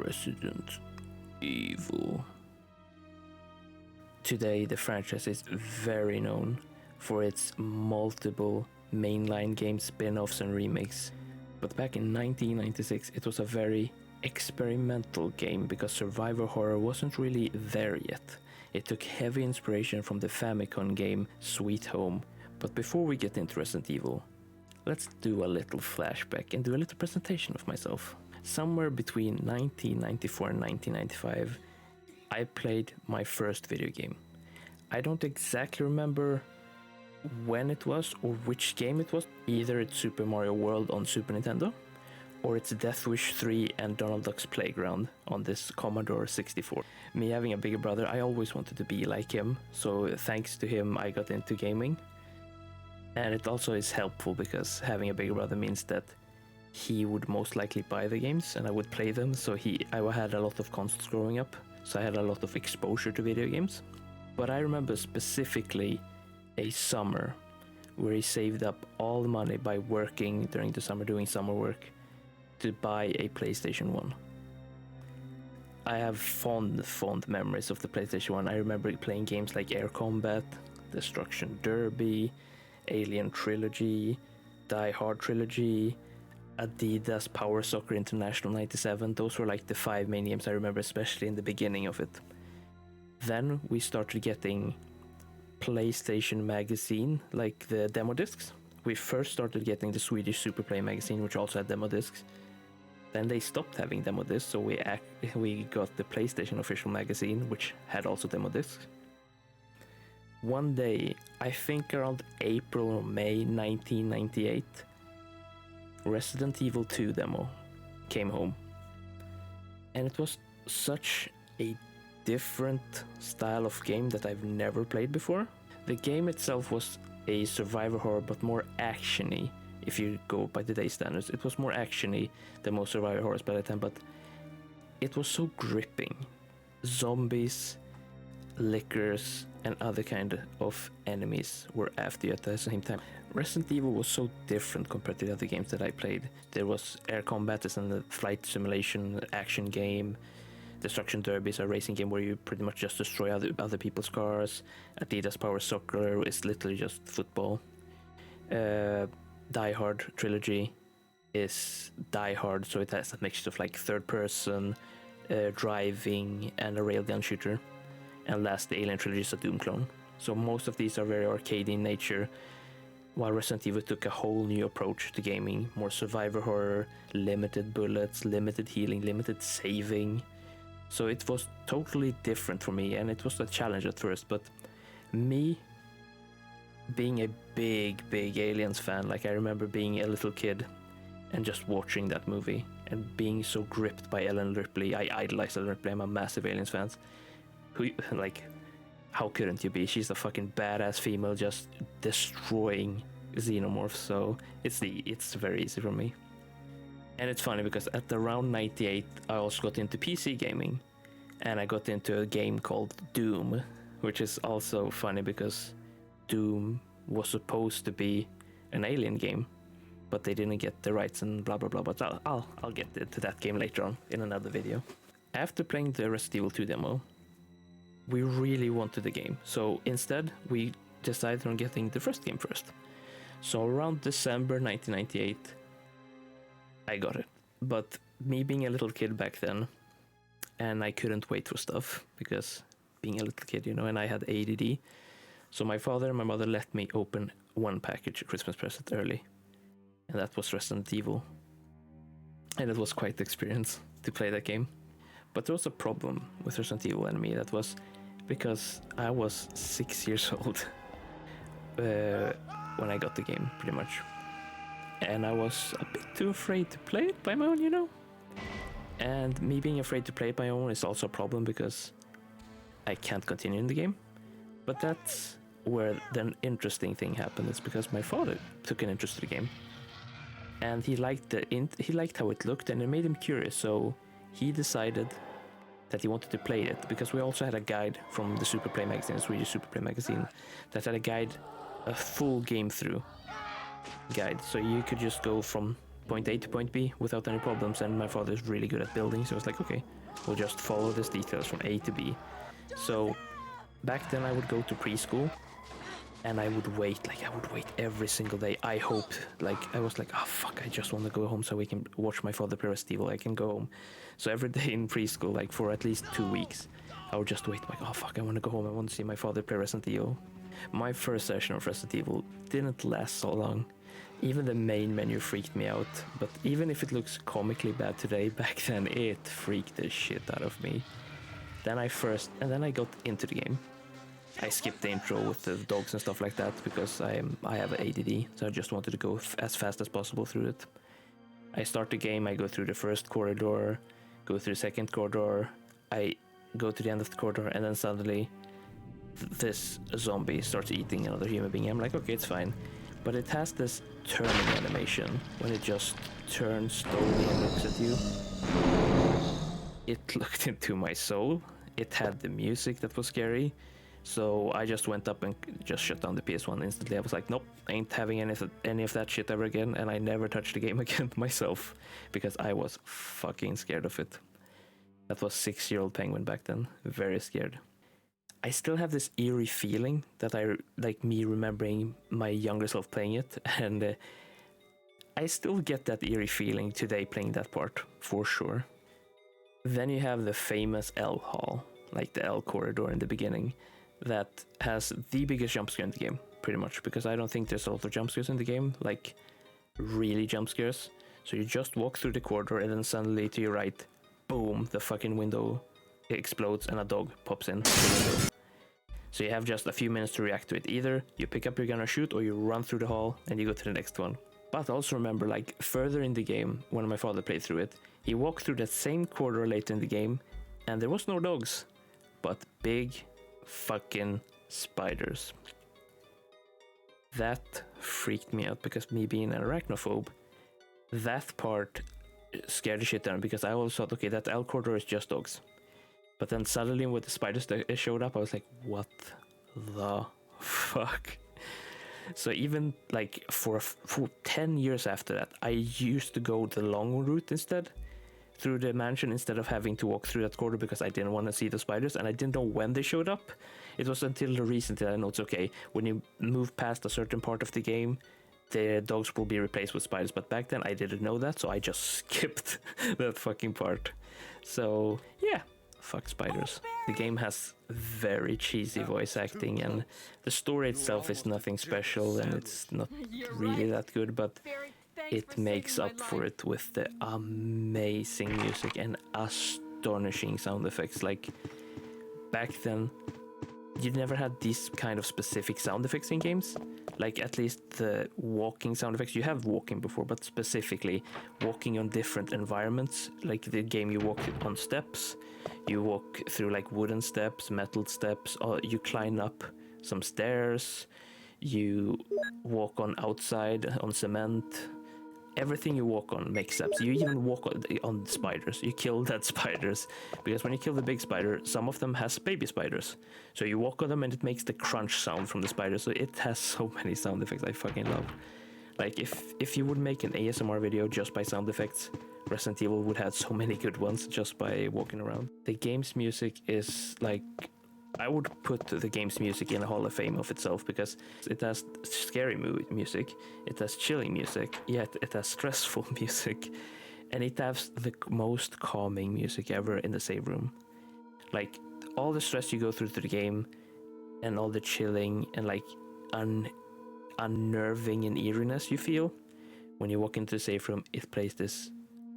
Resident Evil. Today, the franchise is very known for its multiple mainline game spin-offs and remakes. But back in 1996, it was a very experimental game because survivor horror wasn't really there yet. It took heavy inspiration from the Famicom game Sweet Home. But before we get into Resident Evil, let's do a little flashback and do a little presentation of myself. Somewhere between 1994 and 1995, I played my first video game. I don't exactly remember when it was or which game it was. Either it's Super Mario World on Super Nintendo, or it's Death Wish 3 and Donald Duck's Playground on this Commodore 64. Me having a bigger brother, I always wanted to be like him, so thanks to him I got into gaming. And it also is helpful because having a bigger brother means that he would most likely buy the games and I would play them, so I had a lot of consoles growing up, so I had a lot of exposure to video games. But I remember specifically a summer where he saved up all the money by working during the summer, doing summer work, to buy a PlayStation 1. I have fond memories of the PlayStation 1. I remember playing games like Air Combat, Destruction Derby, Alien Trilogy, Die Hard Trilogy, Adidas Power Soccer International 97. Those were like the 5 main games I remember, especially in the beginning of it. Then we started getting PlayStation magazine, like the demo discs. We first started getting the Swedish Superplay magazine, which also had demo discs. Then they stopped having demo discs, so we got the PlayStation official magazine, which had also demo discs. One day, I think around April or May 1998, Resident Evil 2 demo came home. And it was such a different style of game that I've never played before. The game itself was a survivor horror, but more actiony. If you go by today's standards, it was more actiony than most survivor horrors by the time, but it was so gripping. Zombies, lickers, and other kind of enemies were after you at the same time. Resident Evil was so different compared to the other games that I played. There was Air Combat as a flight simulation action game. Destruction Derby is a racing game where you pretty much just destroy other people's cars. Adidas Power Soccer is literally just football. Die Hard Trilogy is Die Hard, so it has a mixture of like third person, driving, and a railgun shooter. And last, the Alien Trilogy is a Doom clone. So most of these are very arcade in nature, while Resident Evil took a whole new approach to gaming. More survivor horror, limited bullets, limited healing, limited saving. So it was totally different for me, and it was a challenge at first, but me being a big Aliens fan, like I remember being a little kid and just watching that movie and being so gripped by Ellen Ripley. I idolize Ellen Ripley, I'm a massive Aliens fan. Like, how couldn't you be? She's a fucking badass female just destroying xenomorphs, so it's very easy for me. And it's funny because at around 98, I also got into PC gaming, and I got into a game called Doom, which is also funny because Doom was supposed to be an Alien game, but they didn't get the rights and blah blah blah. But I'll get to that game later on in another video. After playing the Resident Evil 2 demo, we really wanted the game, so instead we decided on getting the first game first. So around December 1998, I got it. But me being a little kid back then, and I couldn't wait for stuff because being a little kid, and I had ADD. So my father and my mother let me open one package, a Christmas present, early, and that was Resident Evil. And it was quite the experience to play that game. But there was a problem with Resident Evil and me. That was because I was 6 years old when I got the game, pretty much. And I was a bit too afraid to play it by my own, And me being afraid to play it by my own is also a problem because I can't continue in the game. But that's where the interesting thing happened. It's because my father took an interest in the game, and he liked how it looked, and it made him curious. So he decided that he wanted to play it, because we also had a guide from the Superplay magazine, the Swedish Superplay magazine, that had a full game through guide. So you could just go from point A to point B without any problems, and my father is really good at building, so I was like, okay, we'll just follow these details from A to B. So back then I would go to preschool, and I would wait every single day. I hoped, I was like, oh fuck, I just want to go home so we can watch my father play Resident Evil, I can go home. So every day in preschool, for at least 2 weeks, I would just wait, oh fuck, I want to go home, I want to see my father play Resident Evil. My first session of Resident Evil didn't last so long. Even the main menu freaked me out, but even if it looks comically bad today, back then it freaked the shit out of me. Then I got into the game. I skipped the intro with the dogs and stuff like that because I have ADD, so I just wanted to go as fast as possible through it. I start the game, I go through the first corridor, go through the second corridor, I go to the end of the corridor, and then suddenly this zombie starts eating another human being. I'm like, okay, it's fine. But it has this turning animation when it just turns slowly and looks at you. It looked into my soul. It had the music that was scary. So I just went up and just shut down the PS1 instantly. I was like, nope, I ain't having any of that shit ever again, and I never touched the game again myself because I was fucking scared of it. That was 6-year-old Penguin back then, very scared. I still have this eerie feeling that me remembering my younger self playing it, and I still get that eerie feeling today playing that part, for sure. Then you have the famous L hall, the L corridor in the beginning, that has the biggest jump scare in the game, pretty much, because I don't think there's a lot of jump scares in the game, really jump scares. So you just walk through the corridor, and then suddenly to your right, boom, the fucking window explodes and a dog pops in the window. So you have just a few minutes to react to it. Either you pick up your gun or shoot, or you run through the hall and you go to the next one. But also remember, further in the game, when my father played through it, he walked through that same corridor later in the game, and there was no dogs, but big fucking spiders. That freaked me out because me being an arachnophobe, that part scared the shit out of me because I always thought, okay, that L corridor is just dogs. But then suddenly with the spiders that showed up, I was like, what the fuck? So even for 10 years after that, I used to go the long route instead, through the mansion, instead of having to walk through that corridor because I didn't want to see the spiders, and I didn't know when they showed up. It was until recently I know it's okay, when you move past a certain part of the game, the dogs will be replaced with spiders, but back then I didn't know that, so I just skipped that fucking part. So yeah, fuck spiders. The game has very cheesy voice acting, and the story itself is nothing special, and it's not really that good, but it makes up for it with the amazing music and astonishing sound effects. Back then, you never had these kind of specific sound effects in games. At least the walking sound effects, you have walking before, but specifically walking on different environments. The game, you walk on steps, you walk through wooden steps, metal steps, or you climb up some stairs, you walk on outside on cement. Everything you walk on makes steps. You even walk on spiders. You kill dead spiders, because when you kill the big spider, some of them has baby spiders. So you walk on them and it makes the crunch sound from the spider. So it has so many sound effects I fucking love. If you would make an ASMR video just by sound effects, Resident Evil would have so many good ones just by walking around. The game's music is I would put the game's music in a Hall of Fame of itself, because it has scary music, it has chilling music, yet it has stressful music, and it has the most calming music ever in the save room. All the stress you go through the game, and all the chilling and unnerving and eeriness you feel, when you walk into the save room, it plays this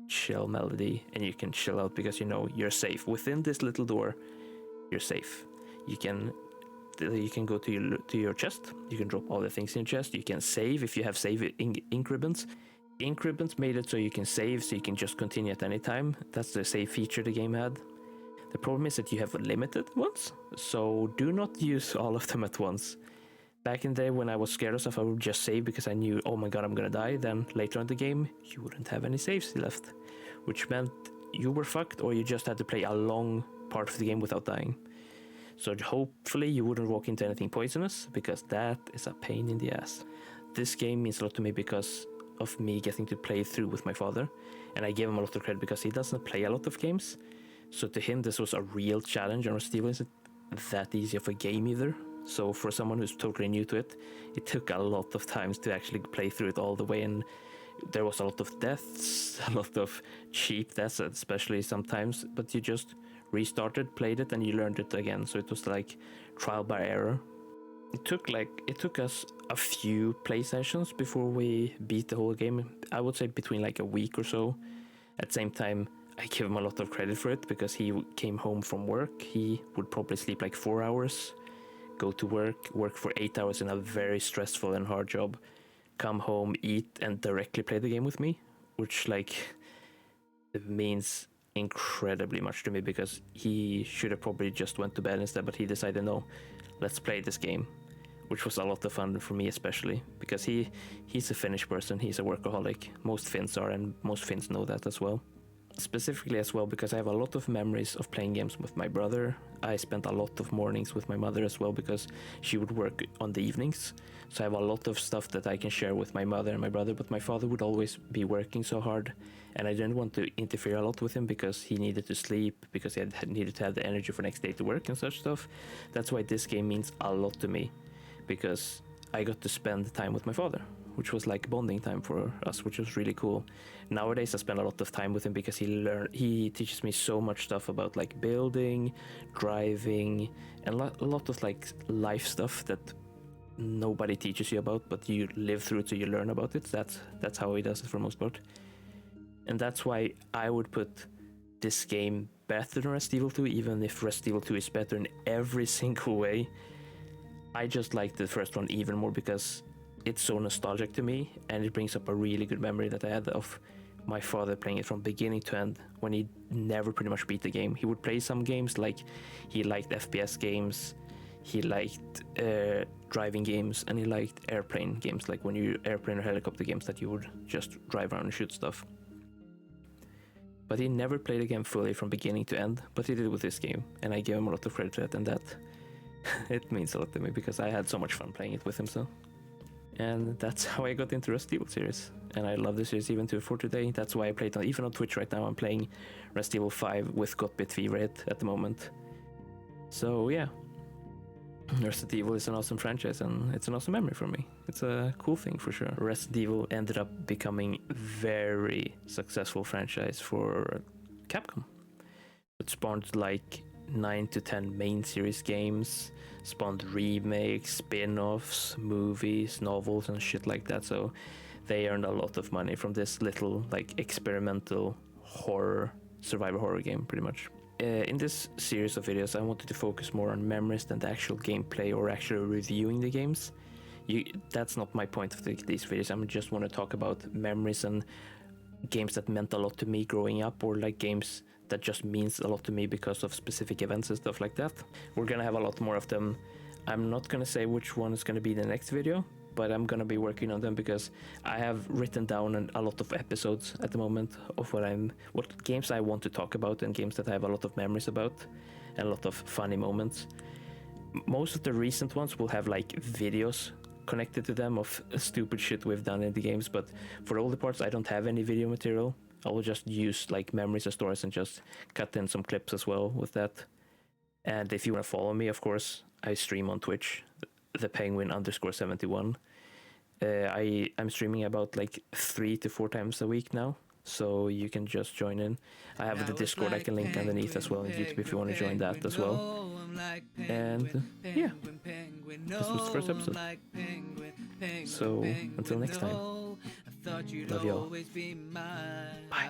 chill melody, and you can chill out because you know you're safe. Within this little door, you're safe. You can go to your chest. You can drop all the things in your chest. You can save if you have save ink ribbons. Ink ribbons made it so you can save, so you can just continue at any time. That's the save feature the game had. The problem is that you have limited ones, so do not use all of them at once. Back in the day when I was scared of stuff, I would just save because I knew, oh my god, I'm gonna die. Then later on in the game, you wouldn't have any saves left, which meant you were fucked, or you just had to play a long part of the game without dying. So hopefully you wouldn't walk into anything poisonous, because that is a pain in the ass. This game means a lot to me because of me getting to play through with my father, and I give him a lot of credit because he doesn't play a lot of games. So to him, this was a real challenge, and Resident Evil isn't that easy of a game either. So for someone who's totally new to it, it took a lot of times to actually play through it all the way, and there was a lot of deaths, a lot of cheap deaths, especially sometimes, but you just restarted, played it, and you learned it again. So it was like trial by error. It took us a few play sessions before we beat the whole game. I would say between like a week or so. At the same time, I give him a lot of credit for it because he came home from work. He would probably sleep like 4 hours, go to work for 8 hours in a very stressful and hard job, come home, eat, and directly play the game with me, which like it means incredibly much to me because he should have probably just went to bed instead, but he decided no, let's play this game, which was a lot of fun for me, especially because he's a Finnish person, he's a workaholic. Most Finns are, and most Finns know that as well. Specifically as well because I have a lot of memories of playing games with my brother. I spent a lot of mornings with my mother as well because she would work on the evenings. So I have a lot of stuff that I can share with my mother and my brother, but my father would always be working so hard, and I didn't want to interfere a lot with him because he needed to sleep, because he needed to have the energy for next day to work and such stuff. That's why this game means a lot to me, because I got to spend time with my father, which was like bonding time for us, which was really cool. Nowadays I spend a lot of time with him because he teaches me so much stuff about like building, driving, and a lot of like life stuff that nobody teaches you about, but you live through it, so you learn about it. That's how he does it for the most part. And that's why I would put this game better than Resident Evil 2, even if Resident Evil 2 is better in every single way. I just like the first one even more because it's so nostalgic to me, and it brings up a really good memory that I had of my father playing it from beginning to end when he never pretty much beat the game. He would play some games, like he liked FPS games, he liked driving games, and he liked airplane games, like when you airplane or helicopter games that you would just drive around and shoot stuff. But he never played the game fully from beginning to end, but he did with this game, and I give him a lot of credit for that, and that it means a lot to me because I had so much fun playing it with him. So, and that's how I got into Resident Evil series, and I love the series even to for today. That's why I play it even on Twitch right now. I'm playing Resident Evil 5 with Got Bit Fever at the moment. So yeah, Resident Evil is an awesome franchise, and it's an awesome memory for me. It's a cool thing for sure. Resident Evil ended up becoming very successful franchise for Capcom. It spawned like 9 to 10 main series games, spawned remakes, spin-offs, movies, novels, and shit like that. So they earned a lot of money from this little like experimental horror, survival horror game, pretty much. In this series of videos, I wanted to focus more on memories than the actual gameplay or actually reviewing the games. That's not my point of these videos. I just want to talk about memories and games that meant a lot to me growing up, or like games that just means a lot to me because of specific events and stuff like that. We're gonna have a lot more of them. I'm not gonna say which one is gonna be the next video, but I'm gonna be working on them because I have written down a lot of episodes at the moment of what games I want to talk about, and games that I have a lot of memories about and a lot of funny moments. Most of the recent ones will have like videos connected to them of stupid shit we've done in the games, but for all the parts I don't have any video material. I will just use like memories and stories and just cut in some clips as well with that. And if you want to follow me, of course, I stream on Twitch, thepenguin_71. I'm streaming about like 3 to 4 times a week now, so you can just join in. I have the Discord I can link underneath as well on YouTube if you want to join that as well. And yeah, this was the first episode. So until next time, love y'all. Bye.